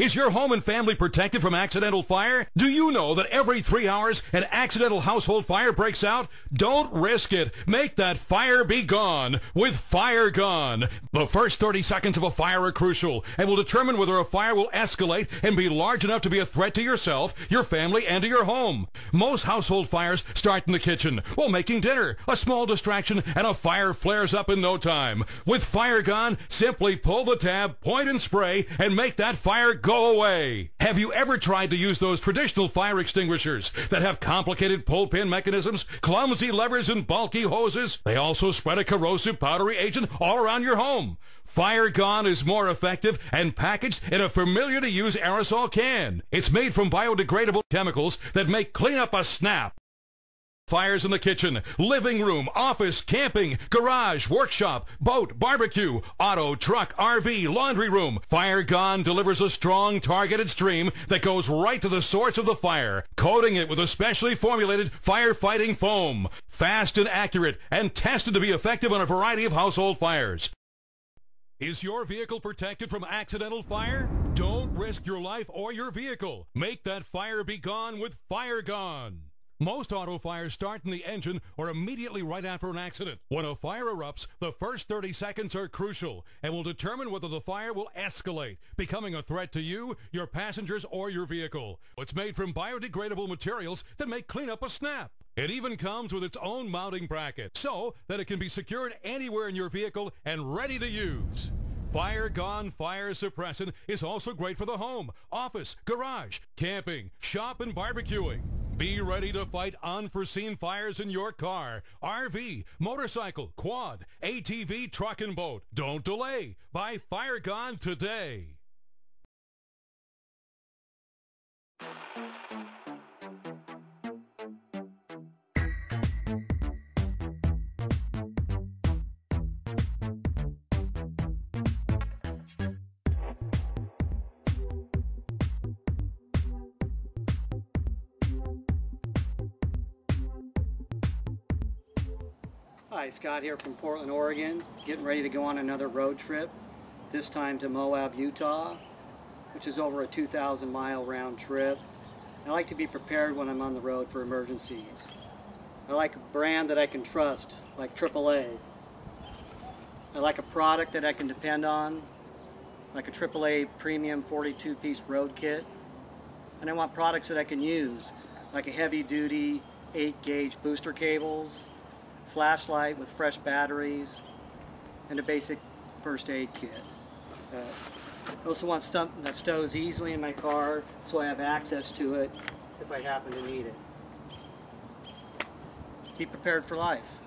Is your home and family protected from accidental fire? Do you know that every 3 hours an accidental household fire breaks out? Don't risk it. Make that fire be gone with Fire Gone. The first 30 seconds of a fire are crucial and will determine whether a fire will escalate and be large enough to be a threat to yourself, your family, and to your home. Most household fires start in the kitchen while making dinner. A small distraction and a fire flares up in no time. With Fire Gone, simply pull the tab, point and spray, and make that fire go away. Have you ever tried to use those traditional fire extinguishers that have complicated pull-pin mechanisms, clumsy levers, and bulky hoses? They also spread a corrosive powdery agent all around your home. Fire Gone is more effective and packaged in a familiar-to-use aerosol can. It's made from biodegradable chemicals that make cleanup a snap. Fires in the kitchen, living room, office, camping, garage, workshop, boat, barbecue, auto, truck, RV, laundry room. Fire Gone delivers a strong targeted stream that goes right to the source of the fire, coating it with a specially formulated firefighting foam. Fast and accurate and tested to be effective on a variety of household fires. Is your vehicle protected from accidental fire? Don't risk your life or your vehicle. Make that fire be gone with Fire Gone. Most auto fires start in the engine or immediately right after an accident. When a fire erupts, the first 30 seconds are crucial and will determine whether the fire will escalate, becoming a threat to you, your passengers, or your vehicle. It's made from biodegradable materials that make cleanup a snap. It even comes with its own mounting bracket so that it can be secured anywhere in your vehicle and ready to use. Fire Gone Fire Suppressant is also great for the home, office, garage, camping, shop, and barbecuing. Be ready to fight unforeseen fires in your car, RV, motorcycle, quad, ATV, truck, and boat. Don't delay. Buy Fire Gone today. Hi, Scott here from Portland, Oregon, getting ready to go on another road trip, this time to Moab, Utah, which is over a 2,000-mile round trip. I like to be prepared when I'm on the road for emergencies. I like a brand that I can trust, like AAA. I like a product that I can depend on, like a AAA premium 42-piece road kit. And I want products that I can use, like a heavy-duty 8-gauge booster cables, flashlight with fresh batteries, and a basic first aid kit. I also want something that stows easily in my car so I have access to it if I happen to need it. Be prepared for life.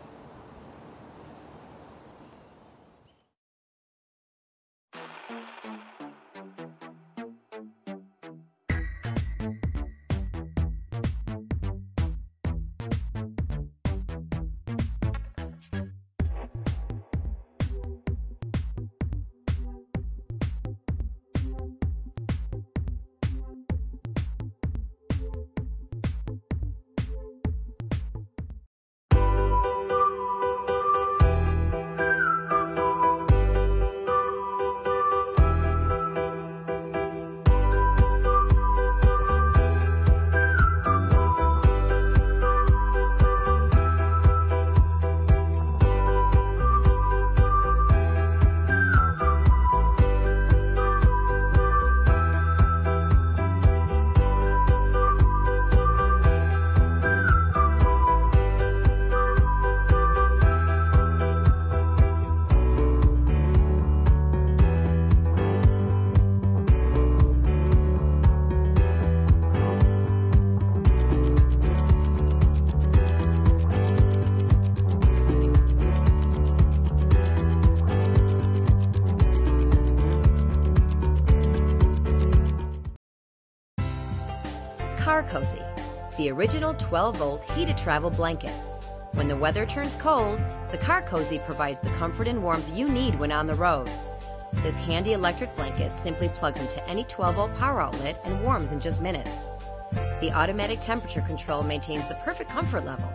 Carcozy, the original 12-volt heated travel blanket. When the weather turns cold, the Carcozy provides the comfort and warmth you need when on the road. This handy electric blanket simply plugs into any 12-volt power outlet and warms in just minutes. The automatic temperature control maintains the perfect comfort level,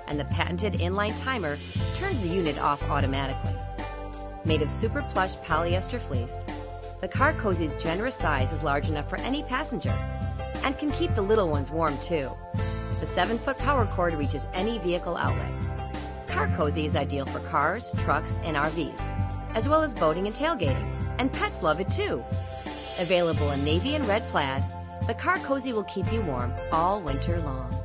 and the patented inline timer turns the unit off automatically. Made of super plush polyester fleece, the The Car Cozy's generous size is large enough for any passenger and can keep the little ones warm too. The 7-foot power cord reaches any vehicle outlet. Car Cozy is ideal for cars, trucks, and RVs, as well as boating and tailgating, and pets love it too. Available in navy and red plaid, the Car Cozy will keep you warm all winter long.